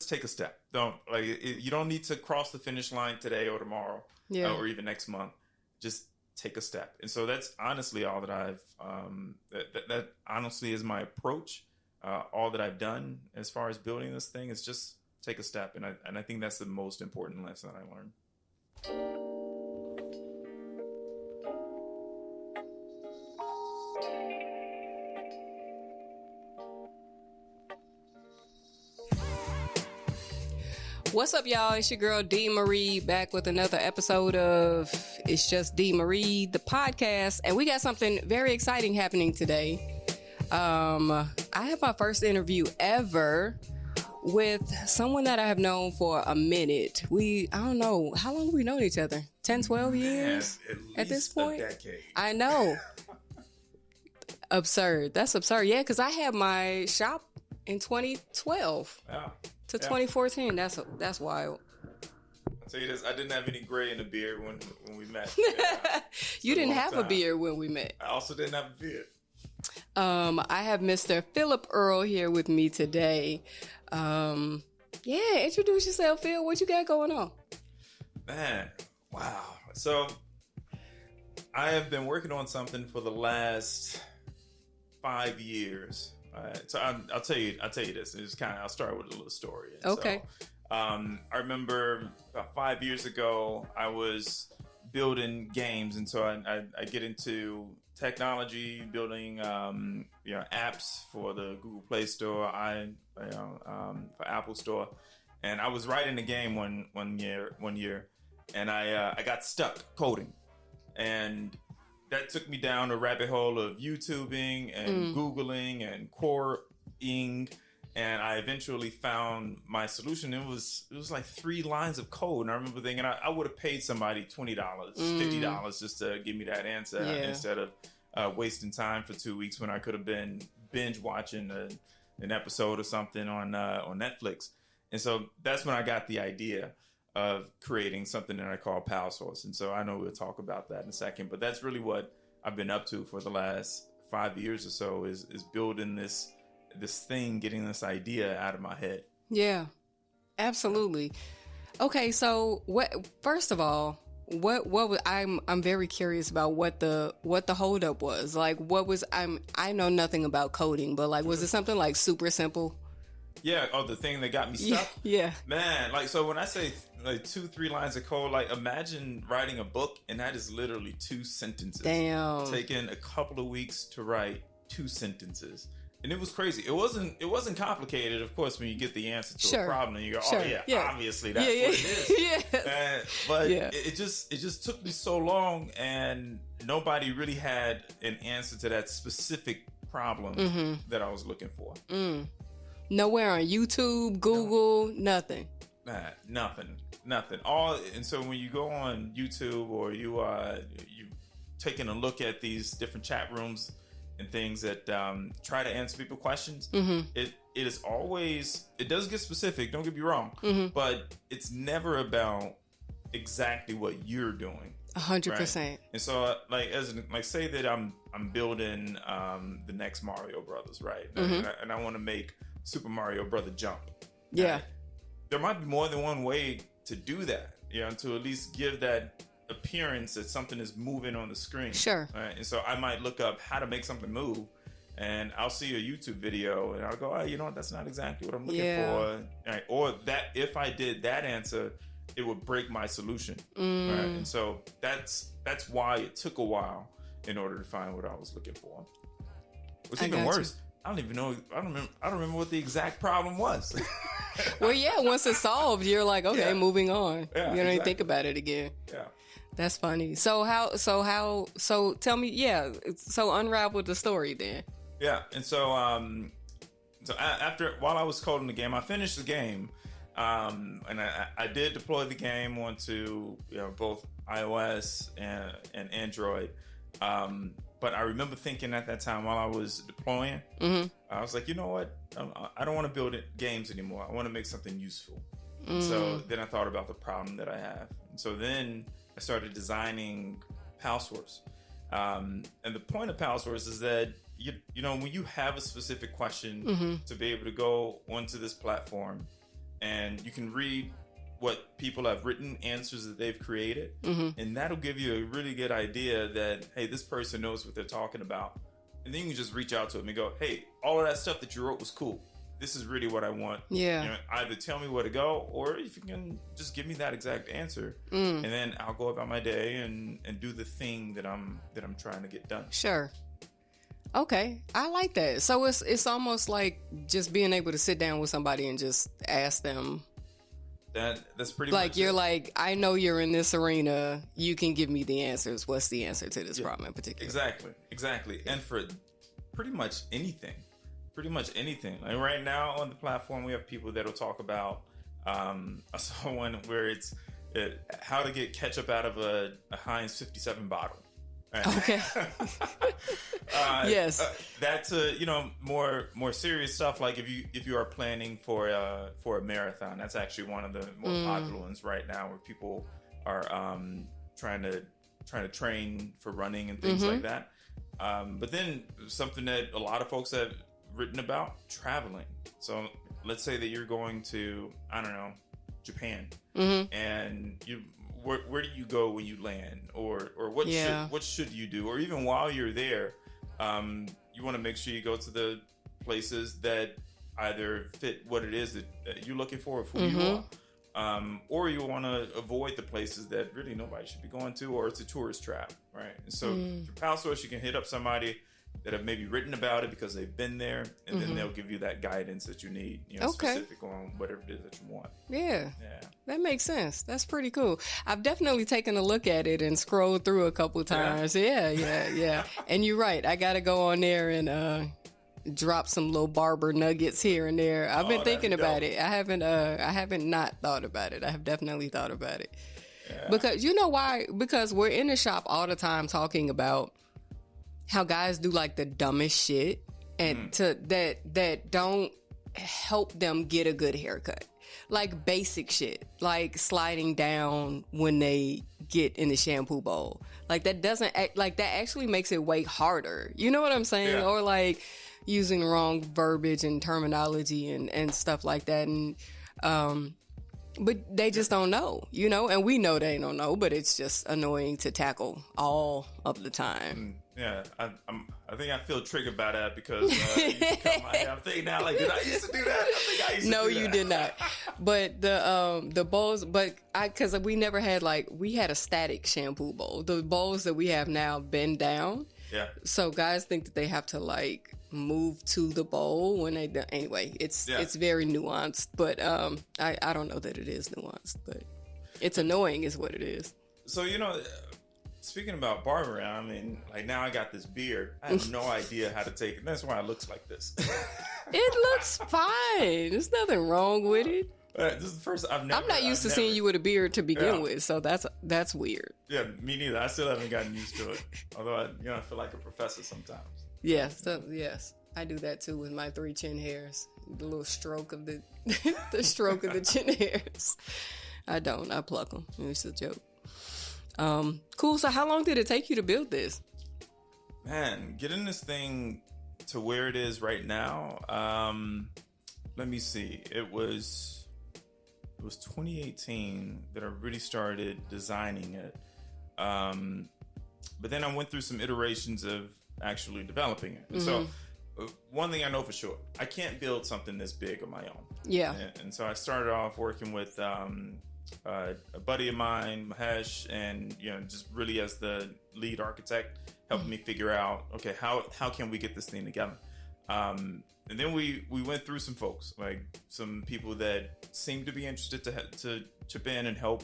just take a step. You don't need to cross the finish line today or tomorrow, or even next month. Just take a step. And so that's honestly all that I've, that honestly is my approach. All that I've done as far as building this thing is just take a step. And I think that's the most important lesson that I learned. What's up, y'all? It's your girl D. Marie back with another episode of It's Just D. Marie, the podcast. And we got something very exciting happening today. I have my first interview ever with someone that I have known for a minute. I don't know, how long have we known each other? 10, 12 years? Man, at this point? A decade. I know. Absurd. That's absurd. Yeah, because I had my shop in 2012. Wow. To 2014. That's wild. I'll tell you this, I didn't have any gray in the beard when we met. You didn't have a beard when we met. I also didn't have a beard. I have Mr. Phillip Earl here with me today. Introduce yourself, Phil. What you got going on? Man, wow. So I have been working on something for the last 5 years. So I'll tell you this. I'll start with a little story. Okay. So, I remember about 5 years ago, I was building games, and so I get into technology, building apps for the Google Play Store, for Apple Store, and I was writing a game one year, and I got stuck coding, and that took me down a rabbit hole of YouTubing and Googling and Quoring, and I eventually found my solution. It was like 3 lines of code, and I remember thinking I would have paid somebody $20, $50 just to give me that answer instead of wasting time for 2 weeks when I could have been binge watching an episode or something on Netflix. And so that's when I got the idea of creating something that I call PalSource. And so I know we'll talk about that in a second, but that's really what I've been up to for the last 5 years or so is building this thing, getting this idea out of my head. Yeah, absolutely. Okay. So first of all, what was, I'm very curious about what the holdup was. Like, I know nothing about coding, but like, was it something like super simple? Yeah. Oh, the thing that got me stuck. Yeah. Man, like, so when I say like 2-3 lines of code, like imagine writing a book and that is literally 2 sentences. Damn. Taking a couple of weeks to write 2 sentences. And it was crazy. It wasn't complicated, of course, when you get the answer to a problem and you go, obviously that's what it is. But it just took me so long, and nobody really had an answer to that specific problem that I was looking for. Nowhere on YouTube, Google, nothing. Nothing. And so when you go on YouTube or you taking a look at these different chat rooms and things that try to answer people's questions, it does get specific, don't get me wrong, but it's never about exactly what you're doing. 100%. Right? And so say that I'm building the next Mario Brothers, right? And I want to make Super Mario Brother jump. Yeah. Right? There might be more than one way to do that, to at least give that appearance that something is moving on the screen. Sure. Right? And so I might look up how to make something move, and I'll see a YouTube video and I'll go, oh, you know what? That's not exactly what I'm looking for. Right? Or that if I did that answer, it would break my solution. Right? And so that's why it took a while in order to find what I was looking for. What's even worse, I don't even know. I don't remember what the exact problem was. Well, yeah, once it's solved, you're like, okay, moving on. Yeah, you don't even think about it again. Yeah. That's funny. So tell me, so unravel the story then. Yeah. And so, while I was coding the game, I finished the game. And I did deploy the game onto, both iOS and Android. But I remember thinking at that time while I was deploying, I was like, you know what? I don't want to build games anymore. I want to make something useful. So then I thought about the problem that I have. And so then I started designing PalSource. And the point of PalSource is that, when you have a specific question to be able to go onto this platform and you can read what people have written, answers that they've created, and that'll give you a really good idea that, hey, this person knows what they're talking about. And then you can just reach out to them and go, hey, all of that stuff that you wrote was cool. This is really what I want. Yeah. You know, either tell me where to go, or if you can just give me that exact answer, and then I'll go about my day and do the thing that I'm trying to get done. Sure. Okay, I like that. So it's almost like just being able to sit down with somebody and just ask them. That's pretty like much you're it. like, I know you're in this arena. You can give me the answers. What's the answer to this problem in particular? Exactly. And for pretty much anything. Like right now on the platform, we have people that'll talk about. I saw one where it's how to get ketchup out of a Heinz 57 bottle. Right? Okay. Yes. That's more serious stuff. Like if you are planning for a marathon, that's actually one of the more popular ones right now, where people are trying to train for running and things like that. But then something that a lot of folks have written about, traveling. So let's say that you're going to, I don't know, Japan, and you. Where do you go when you land, or what should you do, or even while you're there, you want to make sure you go to the places that either fit what it is that you're looking for, of who you are, or you want to avoid the places that really nobody should be going to, or it's a tourist trap, right? And so through PalSource, you can hit up somebody that have maybe written about it because they've been there, and then they'll give you that guidance that you need, specific on whatever it is that you want. Yeah, that makes sense. That's pretty cool. I've definitely taken a look at it and scrolled through a couple times. Yeah. And you're right. I got to go on there and drop some little barber nuggets here and there. I've been thinking about it. I haven't not thought about it. I have definitely thought about it. Yeah. Because you know why? Because we're in the shop all the time talking about how guys do like the dumbest shit and that don't help them get a good haircut. Like basic shit, like sliding down when they get in the shampoo bowl. Like that doesn't like that actually makes it way harder. You know what I'm saying? Yeah. Or like using wrong verbiage and terminology and stuff like that. And but they just don't know, and we know they don't know, but it's just annoying to tackle all of the time. Yeah, I think I feel triggered by that because I'm thinking now, like, did I used to do that? I think I used to No, do that. you did not. But the bowls, because we never had we had a static shampoo bowl. The bowls that we have now bend down. Yeah. So guys think that they have to move to the bowl when they do. Anyway, it's very nuanced, but I don't know that it is nuanced, but it's annoying is what it is. So speaking about barbering, I mean, like now I got this beard. I have no idea how to take it. That's why it looks like this. It looks fine. There's nothing wrong with it. This is the first I'm not used to seeing you with a beard to begin with, so that's weird. Yeah, me neither. I still haven't gotten used to it. Although I feel like a professor sometimes. Yes, I do that too with my 3 chin hairs. The little stroke of the stroke of the chin hairs. I pluck them. It's a joke. Cool. So how long did it take you to build this? Man, getting this thing to where it is right now. Let me see. It was 2018 that I really started designing it. But then I went through some iterations of actually developing it. And so one thing I know for sure, I can't build something this big on my own. Yeah. And so I started off working with a buddy of mine, Mahesh, and just really as the lead architect, helping me figure out, okay, how can we get this thing together? And then we went through some folks, like some people that seemed to be interested to chip in and help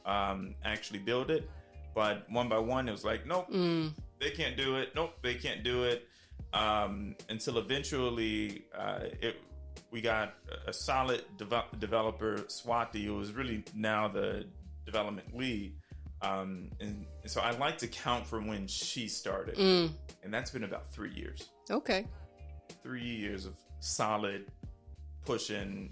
actually build it. But one by one, it was like, nope, they can't do it. Nope, they can't do it. Until eventually, we got a solid developer, Swati, who is really now the development lead. And so I like to count from when she started. And that's been about 3 years. Okay. 3 years of solid pushing,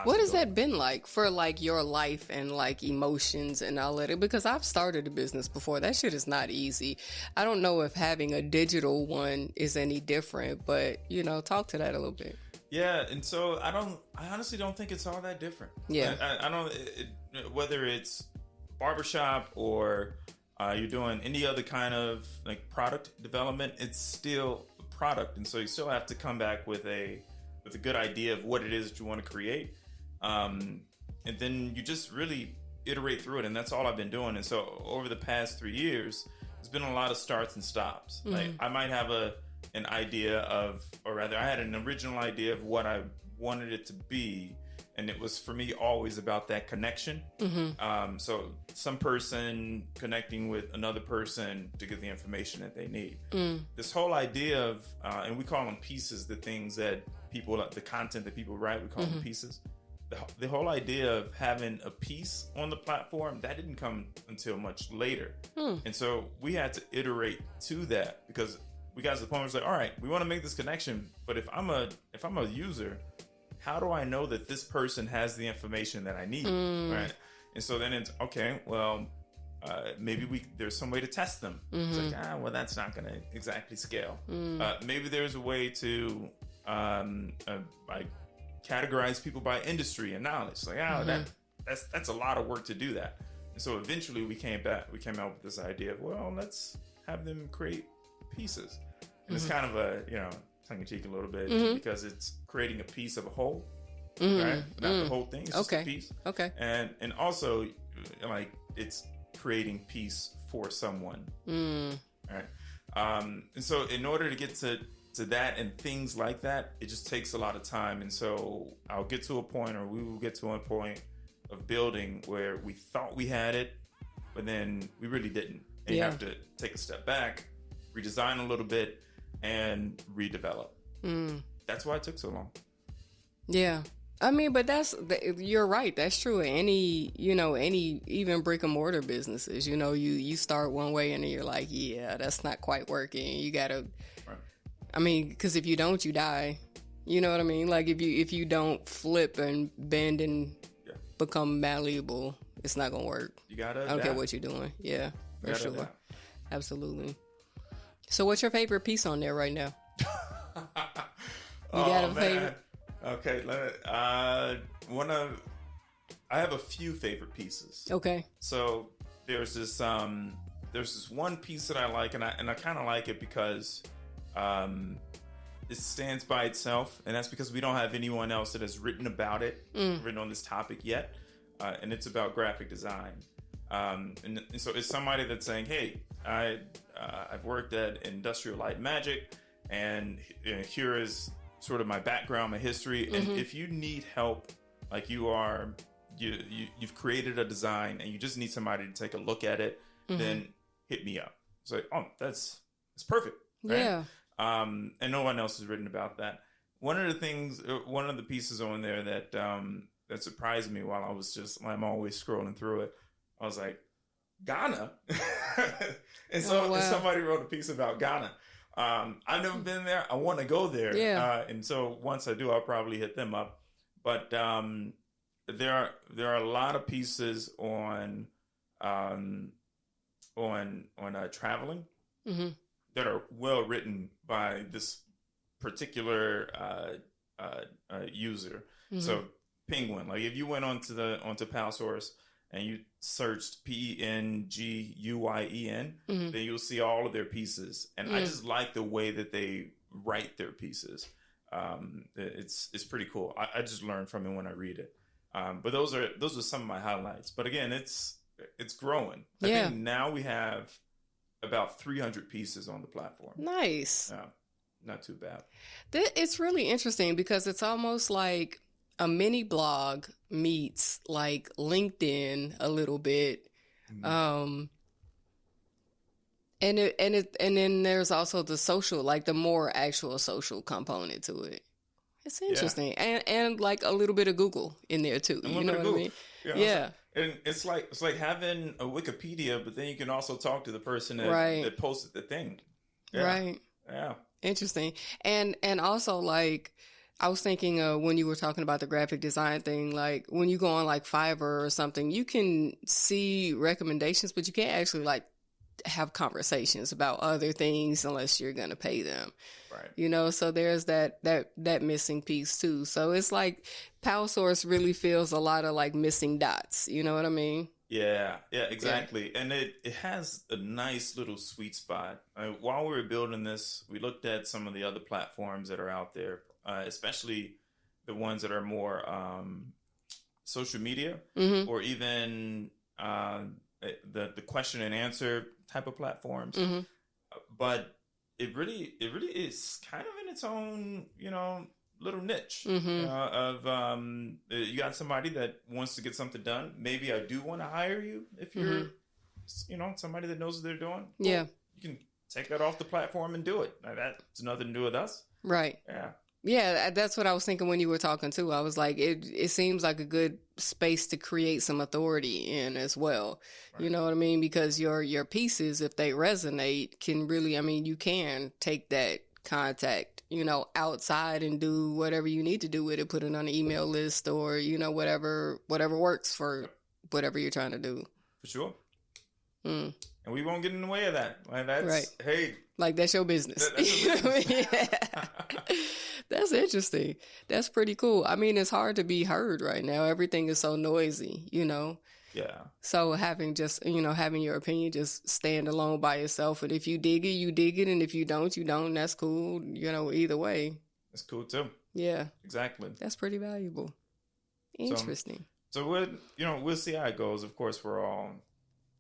What has that been like for your life and emotions and all that? Because I've started a business before. That shit is not easy. I don't know if having a digital one is any different, but talk to that a little bit. Yeah, and so I honestly don't think it's all that different. Yeah. I don't, whether it's barbershop or you're doing any other kind of like product development, it's still a product. And so you still have to come back with a good idea of what it is that you want to create. And then you just really iterate through it. And that's all I've been doing. And so over the past 3 years, there's been a lot of starts and stops. Mm-hmm. Like I might have an idea of, or rather I had an original idea of what I wanted it to be. And it was for me always about that connection. Mm-hmm. So some person connecting with another person to get the information that they need. This whole idea of, and we call them pieces, the things that people, the content that people write, we call them pieces. The whole idea of having a piece on the platform, that didn't come until much later. And so we had to iterate to that because we got to the point where it's like, all right, we want to make this connection, but if I'm a user, how do I know that this person has the information that I need, right? And so then it's okay. Well, maybe there's some way to test them. It's like, well, that's not going to exactly scale. Maybe there's a way to like categorize people by industry and knowledge. Like, that's a lot of work to do that. And so eventually we came out with this idea of, well, let's have them create pieces. And it's kind of a, tongue in cheek a little bit because it's creating a piece of a whole, right? Not the whole thing. It's just a piece. Okay. And also like it's creating peace for someone. Right. And so in order to get to that and things like that, it just takes a lot of time. And so I'll get to a point, or we will get to a point of building where we thought we had it, but then we really didn't. And you have to take a step back, redesign a little bit, and redevelop. That's why it took so long. Yeah. I mean, but you're right. That's true. Any even brick and mortar businesses, you start one way and then you're like, yeah, that's not quite working. You got to, I mean, because if you don't, you die. You know what I mean? Like if you don't flip and bend and become malleable, it's not going to work. You got to I don't care what you're doing. Yeah, for sure. Adapt. Absolutely. So what's your favorite piece on there right now? You got a favorite? Okay, I have a few favorite pieces. Okay. So there's this one piece that I like, and I kind of like it because it stands by itself, and that's because we don't have anyone else that has written about it, written on this topic yet, and it's about graphic design. And so it's somebody that's saying, hey, I've worked at Industrial Light and Magic, and here is sort of my background, my history. And if you need help, like you've created a design and you just need somebody to take a look at it, then hit me up. It's like, oh, that's perfect. Right? Yeah. And no one else has written about that. One of the pieces on there that surprised me while I'm always scrolling through it, I was like, Ghana? And somebody wrote a piece about Ghana. I've never been there. I want to go there. Yeah. And so once I do, I'll probably hit them up. But there are a lot of pieces on traveling that are well written by this particular user. So Penguin, like if you went onto PalSource and you searched PENGUYEN, then you'll see all of their pieces. And I just like the way that they write their pieces. It's pretty cool. I just learn from it when I read it. But those are some of my highlights. But again, it's growing. I think now we have about 300 pieces on the platform. Nice. Not too bad. It's really interesting because it's almost like a mini blog meets like LinkedIn a little bit. And then there's also the social, like the more actual social component to it. It's interesting. And like a little bit of Google in there too. You know what I mean? Yeah. And it's like having a Wikipedia, but then you can also talk to the person that posted the thing. Yeah. Right. Yeah. Interesting. And also like, I was thinking when you were talking about the graphic design thing, like when you go on like Fiverr or something, you can see recommendations, but you can't actually like have conversations about other things unless you're going to pay them. Right. You know, so there's that missing piece too. So it's like PalSource really feels a lot of like missing dots. You know what I mean? Yeah, exactly. Yeah. And it has a nice little sweet spot. While we were building this, we looked at some of the other platforms that are out there, especially the ones that are more social media or even the question and answer type of platforms. But it really is kind of in its own, little niche of you got somebody that wants to get something done. Maybe I do want to hire you if you're, somebody that knows what they're doing. Yeah. Well, you can take that off the platform and do it. That's nothing to do with us. Right. Yeah. Yeah, that's what I was thinking when you were talking too. I was like, it seems like a good space to create some authority in as well. Right. You know what I mean? Because your pieces, if they resonate, can really, you can take that contact, outside and do whatever you need to do with it, put it on an email list or, whatever works for whatever you're trying to do. For sure. And we won't get in the way of that. Like that's right. Hey, like that's your business. That's your business. Yeah. That's interesting. That's pretty cool. It's hard to be heard right now. Everything is so noisy, Yeah. So having just, having your opinion, just stand alone by yourself. And if you dig it, you dig it. And if you don't, you don't. That's cool. Either way. That's cool too. Yeah. Exactly. That's pretty valuable. Interesting. So we'll see how it goes. Of course, we're all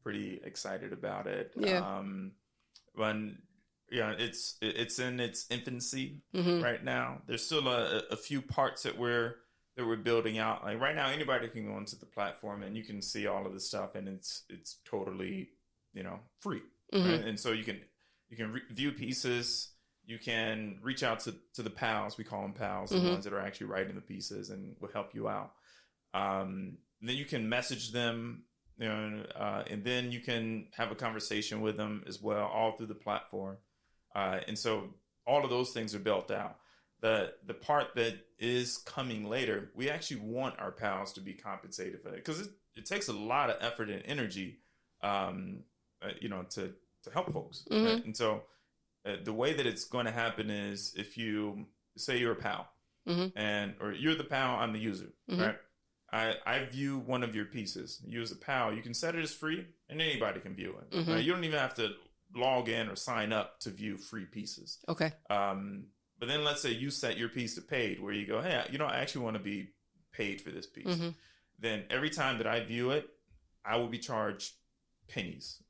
pretty excited about it. Yeah. It's in its infancy right now. There's still a few parts that we're building out. Like right now, anybody can go into the platform and you can see all of the stuff, and it's totally free. Right? And so you can view pieces. You can reach out to the pals. We call them pals, the ones that are actually writing the pieces and will help you out. Then you can message them. And then you can have a conversation with them as well, all through the platform. And so all of those things are built out. The part that is coming later, we actually want our pals to be compensated for it, because it takes a lot of effort and energy, to help folks. Right? And so the way that it's going to happen is if you say you're a pal or you're the pal, I'm the user, right? I view one of your pieces. You as a pal, you can set it as free and anybody can view it. Right? You don't even have to log in or sign up to view free pieces. Okay. But then let's say you set your piece to paid, where you go, hey, I actually want to be paid for this piece. Then every time that I view it, I will be charged pennies.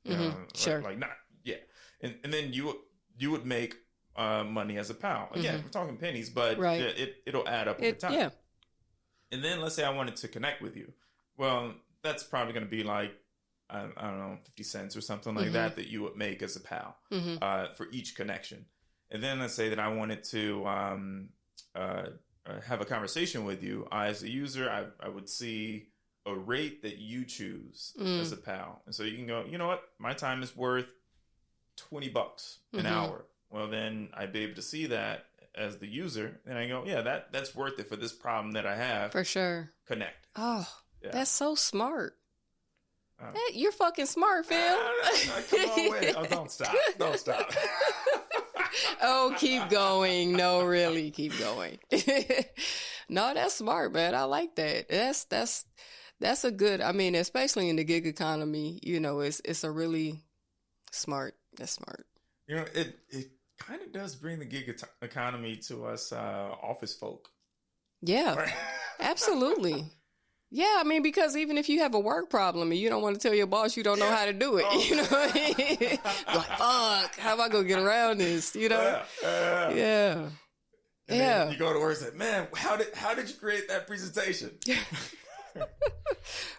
Sure. Like not, yeah. And then you would make money as a pal. Again, we're talking pennies, but it'll add up over time. Yeah. And then let's say I wanted to connect with you. Well, that's probably going to be like, I don't know, 50 cents or something like that you would make as a pal for each connection. And then let's say that I wanted to have a conversation with you. As a user, I would see a rate that you choose as a pal. And so you can go, you know what? My time is worth $20 an hour. Well, then I'd be able to see that as the user, and I go, yeah, that's worth it for this problem that I have. For sure. Connect. Oh, that's so smart. You're fucking smart, Phil. Come on, wait. Oh, don't stop. Don't stop. Oh, keep going. No, really, keep going. No, that's smart, man. I like that. That's a good, especially in the gig economy, it's a really smart. That's smart. It kind of does bring the gig economy to us office folk. Yeah, right? Absolutely. Yeah, because even if you have a work problem and you don't want to tell your boss you don't know how to do it, you know what I mean? Like, fuck, how am I going to get around this, Yeah. And then you go to work and say, man, how did you create that presentation?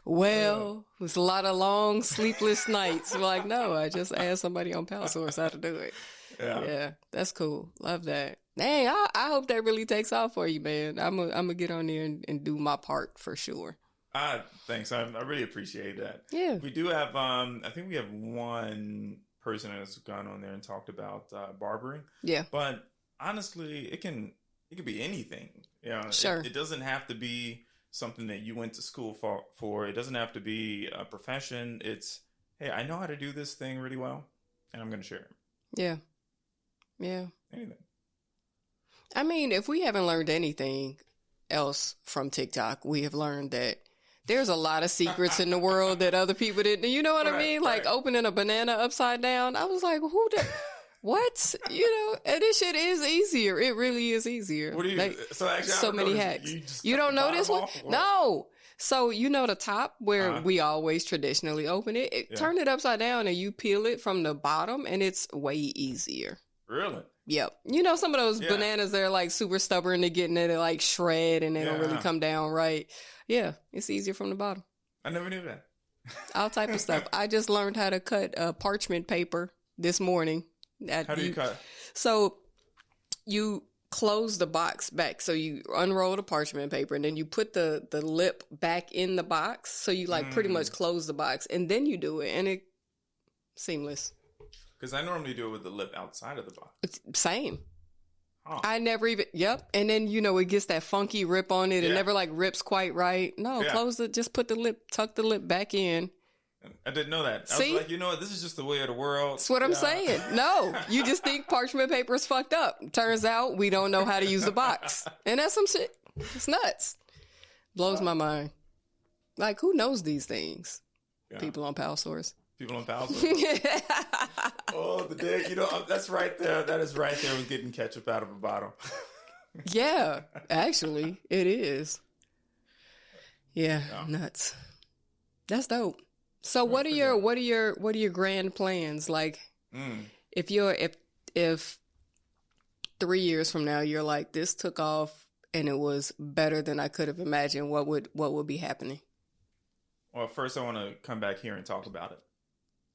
Well, it was a lot of long, sleepless nights. Like, no, I just asked somebody on PalSource how to do it. Yeah, that's cool. Love that. Dang, I hope that really takes off for you, man. I'm gonna get on there and do my part for sure. Thanks. I really appreciate that. Yeah. We do have, I think we have one person that's gone on there and talked about barbering. Yeah. But honestly, it can be anything. Sure. It doesn't have to be something that you went to school for. It doesn't have to be a profession. It's, hey, I know how to do this thing really well. and I'm going to share it. Yeah. Yeah. Anything. I mean, if we haven't learned anything else from TikTok, we have learned that there's a lot of secrets in the world that other people didn't. You know what I mean? Like opening a banana upside down. I was like, who did? What? And this shit is easier. It really is easier. What do you? Like, so actually, so many hacks. You don't know this one? No. So the top where we always traditionally open it, turn it upside down and you peel it from the bottom and it's way easier. Really? Yep. Some of those bananas, they're like super stubborn to get in there, they like shred and they don't really come down right. Yeah, it's easier from the bottom. I never knew that. All type of stuff. I just learned how to cut parchment paper this morning. How do you cut? So you close the box back. So you unroll the parchment paper and then you put the lip back in the box. So you like pretty much close the box and then you do it and it's seamless. Because I normally do it with the lip outside of the box. It's same. Huh. I never even, And then, it gets that funky rip on it. It never like rips quite right. No, close it. Just tuck the lip back in. I didn't know that. See? I was like, this is just the way of the world. That's what I'm saying. No, you just think parchment paper is fucked up. Turns out we don't know how to use a box. And that's some shit. It's nuts. Blows my mind. Like, who knows these things? Yeah. People on PalSource. People on PalSource. Oh, the day, that's right there. That is right there with getting ketchup out of a bottle. Yeah, actually, it is. Yeah, nuts. That's dope. So, what are your grand plans? Like, if 3 years from now you're like, this took off and it was better than I could have imagined, what would be happening? Well, first I want to come back here and talk about it.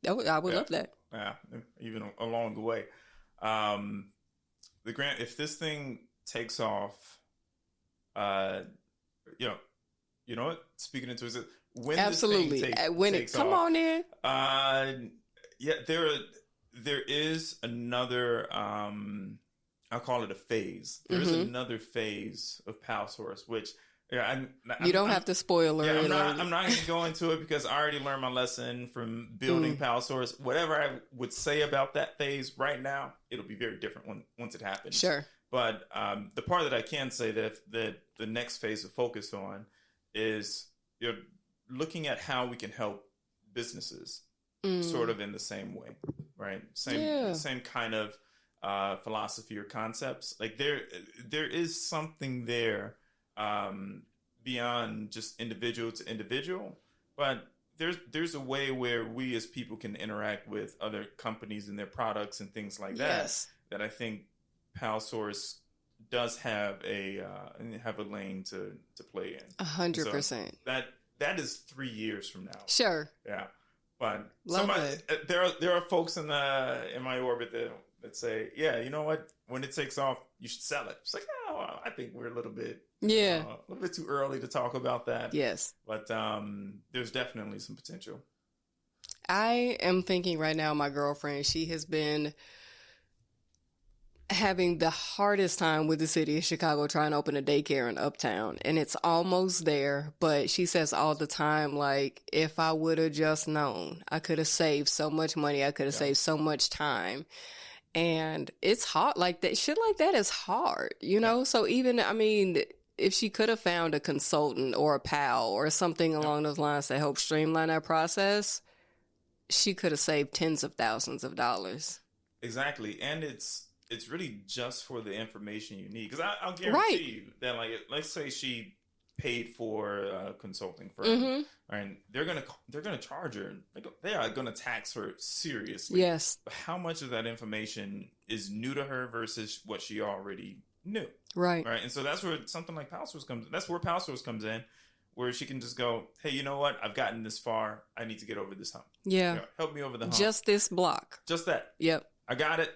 I would love that. Yeah, even along the way. If this thing takes off, you know what? Speaking into it, when absolutely, this thing when takes it come off, on in. There is another. I'll call it a phase. There is another phase of PalSource, which. Yeah, you don't have to spoil it. Yeah, I'm not going to go into it because I already learned my lesson from building PalSource. Whatever I would say about that phase right now, it'll be very different once it happens. Sure. But the part that I can say that the next phase to focus on is looking at how we can help businesses sort of in the same way, right? Same kind of philosophy or concepts. Like there is something there. Beyond just individual to individual, but there's a way where we as people can interact with other companies and their products and things like that. That I think PalSource does have a lane to play in. 100%. That is 3 years from now. Sure. Yeah, but there are folks in my orbit that say, yeah, you know what? When it takes off, you should sell it. It's like, oh, I think we're a little bit too early to talk about that. Yes, but there's definitely some potential. I am thinking right now, my girlfriend, she has been having the hardest time with the city of Chicago trying to open a daycare in Uptown, and it's almost there. But she says all the time, like, if I would have just known, I could have saved so much money. I could have saved so much time. And it's hard. Like that shit like that is hard, So even, if she could have found a consultant or a pal or something along those lines to help streamline that process, she could have saved tens of thousands of dollars. Exactly. And it's really just for the information you need. Because I'll guarantee you that, like, let's say she paid for a consulting firm, and they're gonna charge her. They are gonna tax her seriously. Yes. But how much of that information is new to her versus what she already knew? Right. And so that's where something like PalSource comes. That's where PalSource comes in, where she can just go, hey, you know what? I've gotten this far. I need to get over this hump. Yeah. Help me over the hump. Just this block. Just that. Yep. I got it.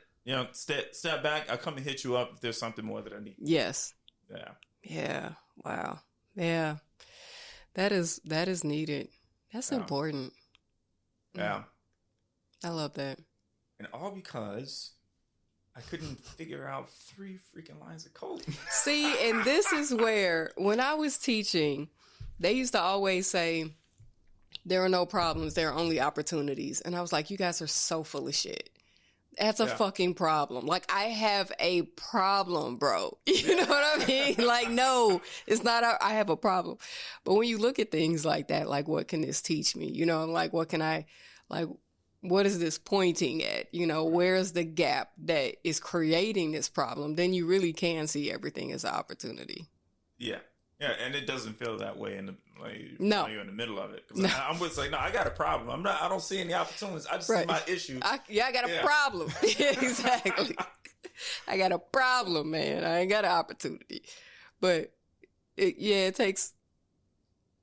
Step back. I'll come and hit you up if there's something more that I need. Yes. Yeah. Yeah. Wow. Yeah. That is needed. That's important. Yeah. I love that. And all because I couldn't figure out 3 freaking lines of code. See, and this is where, when I was teaching, they used to always say, there are no problems, there are only opportunities. And I was like, you guys are so full of shit. That's a fucking problem. Like, I have a problem, bro. You know what I mean? Like, no, it's not, I have a problem. But when you look at things like that, like, what can this teach me? You know, like, what is this pointing at? You know, where's the gap that is creating this problem? Then you really can see everything as an opportunity. Yeah. Yeah, and it doesn't feel that way no. when you're in the middle of it. No. I'm just like, no, I got a problem. I don't see any opportunities. I just see my issue. I got a problem. Exactly. I got a problem, man. I ain't got an opportunity. But it takes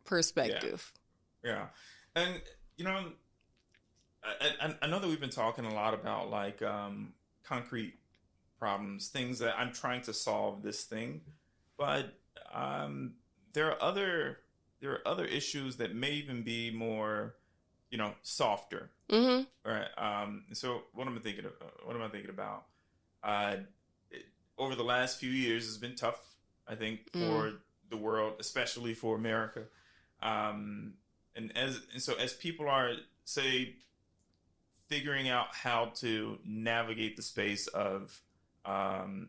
perspective. Yeah. And, you know, I know that we've been talking a lot about like concrete problems, things that I'm trying to solve this thing, but there are other issues that may even be more, you know, softer. Mm-hmm. Right. So what am I thinking about? Over the last few years, it's been tough, I think, for the world, especially for America. And so as people are, say, figuring out how to navigate the space of,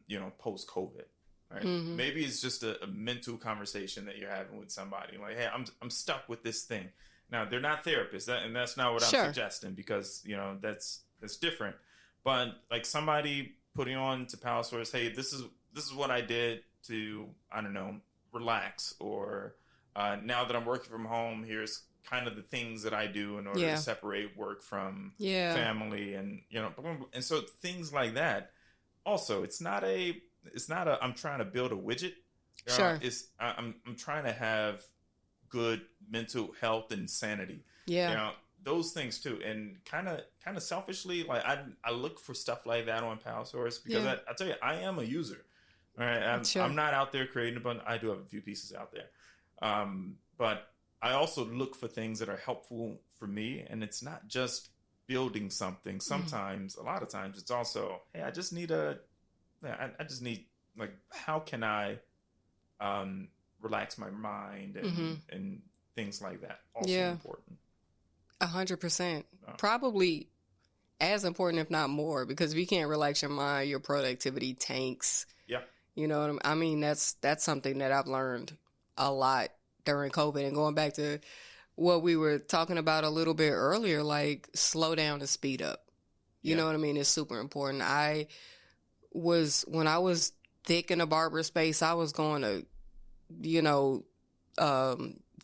you know, post-COVID. Right? Mm-hmm. Maybe it's just a mental conversation that you're having with somebody. Like, hey, I'm stuck with this thing. Now, they're not therapists, and that's not what I'm suggesting, because, you know, that's different. But like somebody putting on to PalSource, hey, this is what I did to, I don't know, relax, or now that I'm working from home, here's kind of the things that I do in order to separate work from family, and, you know, and so things like that. Also, it's not a I'm trying to build a widget. Sure. I'm trying to have good mental health and sanity. Yeah. You know, those things too. And kind of selfishly, like I look for stuff like that on PalSource, because I tell you, I am a user. Right. I'm not out there creating a bunch. I do have a few pieces out there. But I also look for things that are helpful for me, and it's not just building something. Sometimes, a lot of times, it's also, hey, I just need like, how can I relax my mind, and things like that. Also important. 100%. Probably as important, if not more, because if you can't relax your mind, your productivity tanks. Yeah. You know what I mean? That's something that I've learned a lot during COVID, and going back to what we were talking about a little bit earlier, like slow down and speed up. You know what I mean? It's super important. When I was thick in the barber space, I was going to, you know,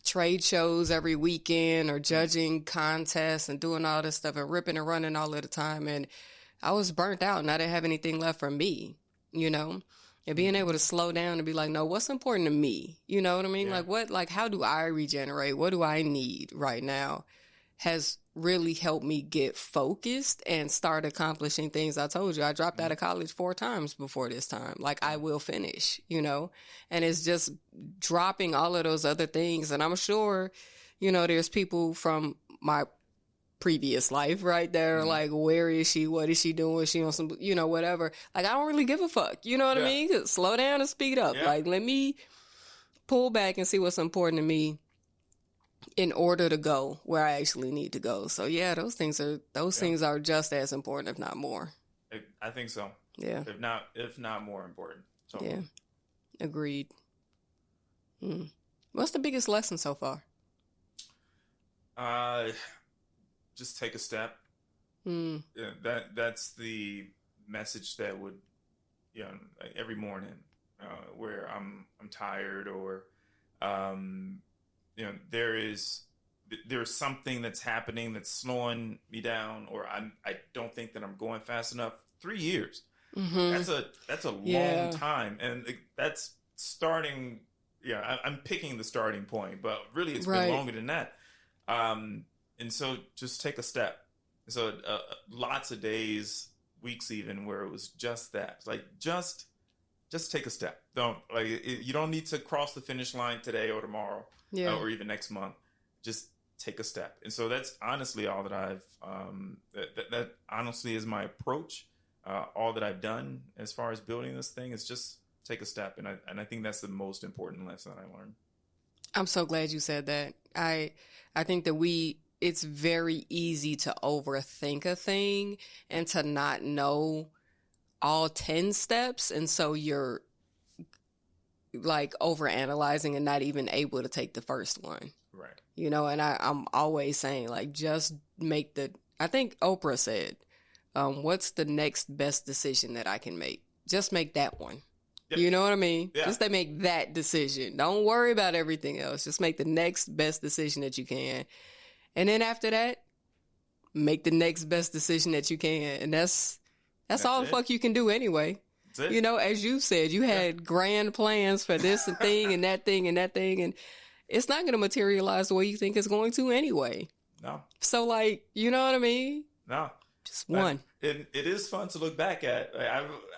trade shows every weekend, or judging contests and doing all this stuff and ripping and running all of the time. And I was burnt out, and I didn't have anything left for me, you know, and being able to slow down and be like, no, what's important to me? You know what I mean? Like, how do I regenerate? What do I need right now? Has really helped me get focused and start accomplishing things. I told you, I dropped out of college 4 times before this time. Like, I will finish, you know, and it's just dropping all of those other things. And I'm sure, you know, there's people from my previous life, right, there, like, where is she? What is she doing? Is she on some, you know, whatever. Like, I don't really give a fuck. You know what I mean? Slow down and speed up. Like, let me pull back and see what's important to me in order to go where I actually need to go. So yeah, those things are just as important, if not more. I think so. Yeah. If not more important. So. Yeah. Agreed. What's the biggest lesson so far? Just take a step. Yeah, that's the message that would, you know, like every morning, where I'm tired, or, you know, there's something that's happening that's slowing me down, or I don't think that I'm going fast enough. 3 years. That's a long time, and that's starting. Yeah, I'm picking the starting point, but really it's been longer than that. And so just take a step. So lots of days, weeks even, where it was just that. Like, just take a step. You don't need to cross the finish line today or tomorrow, or even next month. Just take a step. And so that's honestly all that I've, that honestly is my approach. All that I've done as far as building this thing is just take a step. And I think that's the most important lesson I learned. I'm so glad you said that. I think that it's very easy to overthink a thing and to not know all 10 steps. And so you're like overanalyzing and not even able to take the first one. Right. You know, and I'm always saying, like, just make I think Oprah said, what's the next best decision that I can make? Just make that one. Yep. You know what I mean? Yeah. Just to make that decision. Don't worry about everything else. Just make the next best decision that you can. And then after that, make the next best decision that you can. And that's all the fuck you can do anyway. That's it. You know, as you said, you had grand plans for this and thing and that thing and that thing. And it's not going to materialize the way you think it's going to anyway. No. So, like, you know what I mean? No. Just one. It is fun to look back at.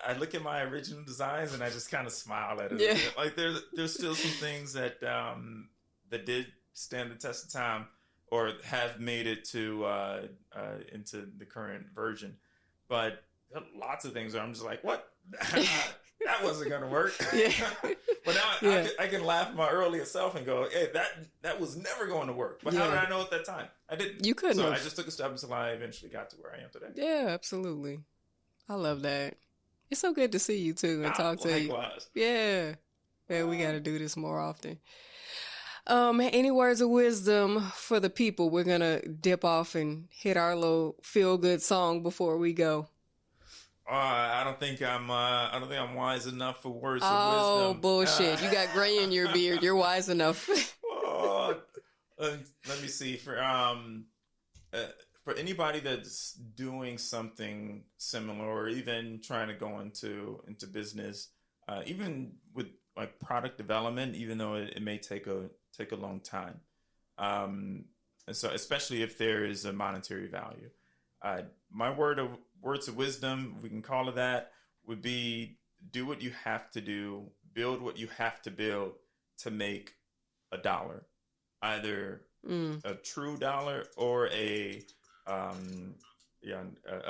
I look at my original designs and I just kind of smile at it. Yeah. Like there's still some things that that did stand the test of time or have made it to into the current version. But lots of things where I'm just like, what? That wasn't gonna work. Yeah. But now I can laugh at my earlier self and go, hey, that was never going to work. But how did I know at that time? I didn't. You couldn't. So I just took a step until I eventually got to where I am today. Yeah, absolutely. I love that. It's so good to see you too and talk to you. Likewise. Yeah. Yeah, we got to do this more often. Any words of wisdom for the people? We're gonna dip off and hit our little feel good song before we go. I don't think I'm wise enough for words of wisdom. Oh, bullshit. You got gray in your beard. You're wise enough. Let me see. For anybody that's doing something similar or even trying to go into business, even with like product development, even though it may take a long time. And so especially if there is a monetary value. My words of wisdom, we can call it that, would be do what you have to do, build what you have to build to make $1. Either a true dollar or a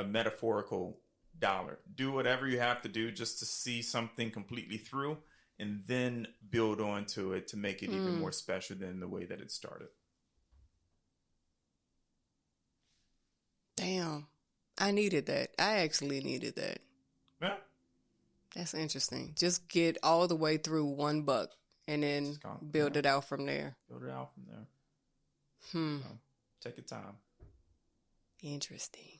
metaphorical dollar. Do whatever you have to do just to see something completely through and then build onto it to make it even more special than the way that it started. Damn. I needed that. I actually needed that. Yeah. That's interesting. Just get all the way through $1 and then build it out from there. Build it out from there. Take your time. Interesting.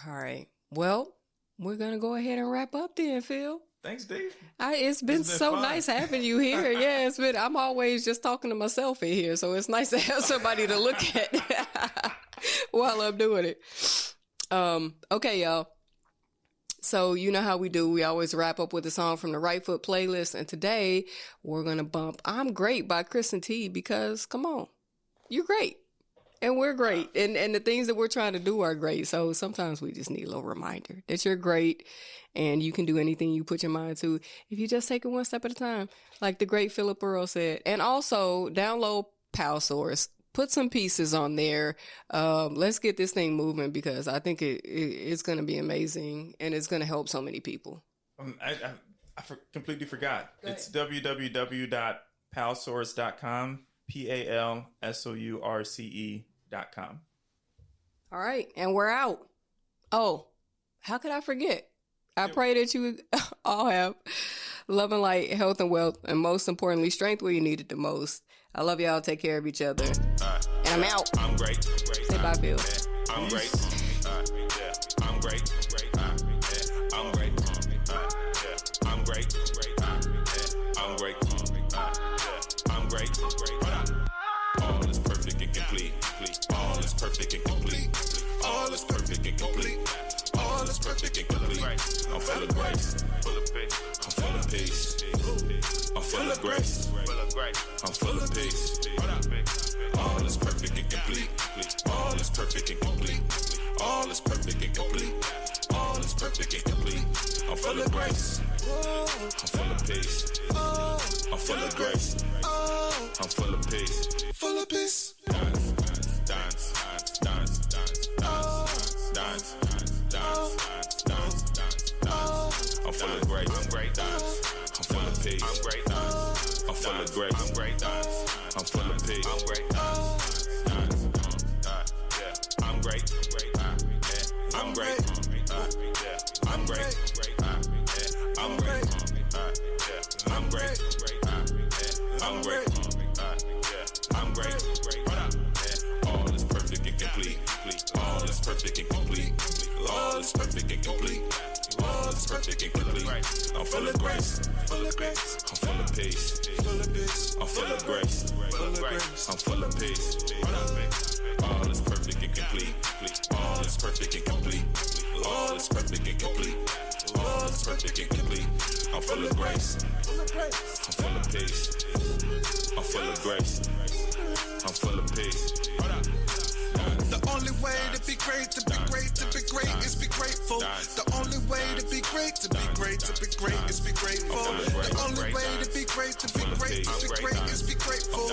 All right. Well, we're going to go ahead and wrap up then, Phil. Thanks, Dave. It's been so fun. Nice having you here. Yeah, I'm always just talking to myself in here, so it's nice to have somebody to look at while I'm doing it. Okay, y'all. So you know how we do. We always wrap up with a song from the Right Foot playlist. And today we're going to bump I'm Great by Kristen T because, come on, you're great. And we're great. And the things that we're trying to do are great. So sometimes we just need a little reminder that you're great and you can do anything you put your mind to if you just take it one step at a time, like the great Phillip Earl said. And also download PalSource. Put some pieces on there. Let's get this thing moving because I think it's going to be amazing and it's going to help so many people. I completely forgot. It's www.palsource.com, PalSource.com. All right. And we're out. Oh, how could I forget? I pray that you all have love and light, health and wealth, and most importantly, strength where you need it the most. I love y'all. Take care of each other. And I'm out. I'm great. Say bye, Phil. I'm great. I'm great. I'm great. I'm great. I'm great. I'm great. All is perfect and complete. All is perfect and complete. All is perfect and complete. All is perfect and complete. I'm full of grace. I'm full of peace. I'm full of grace. I'm full of peace. All is perfect and complete. All is perfect and complete. All is perfect and complete. All is perfect and complete. I'm full of grace. I'm full of peace. I'm full of grace. I'm full of peace. Full of peace. Dance, dance, dance, dance, dance, dance, dance, dance, dance. I'm full of grace. I'm great. Dance. I'm full of peace. I'm great. I'm full of grace. I'm great. I'm full of peace. I'm great. grace. Full of grace. I'm full of peace. Full of peace. I'm full of grace. Full of grace. I'm full of peace. All is perfect and complete. All is perfect and complete. All is perfect and complete. All is perfect and complete. I'm full of grace. I'm full of peace. I'm full of grace. I'm full of peace. The only way to be great, to be great, to be great is be grateful. The only way to be great, to be great, to be great is be grateful. The only way to be great, to be great, to be great is be grateful.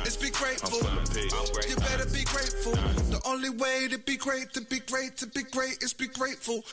It's be grateful. You better be grateful. The only way to be great, to be great, to be great is be grateful.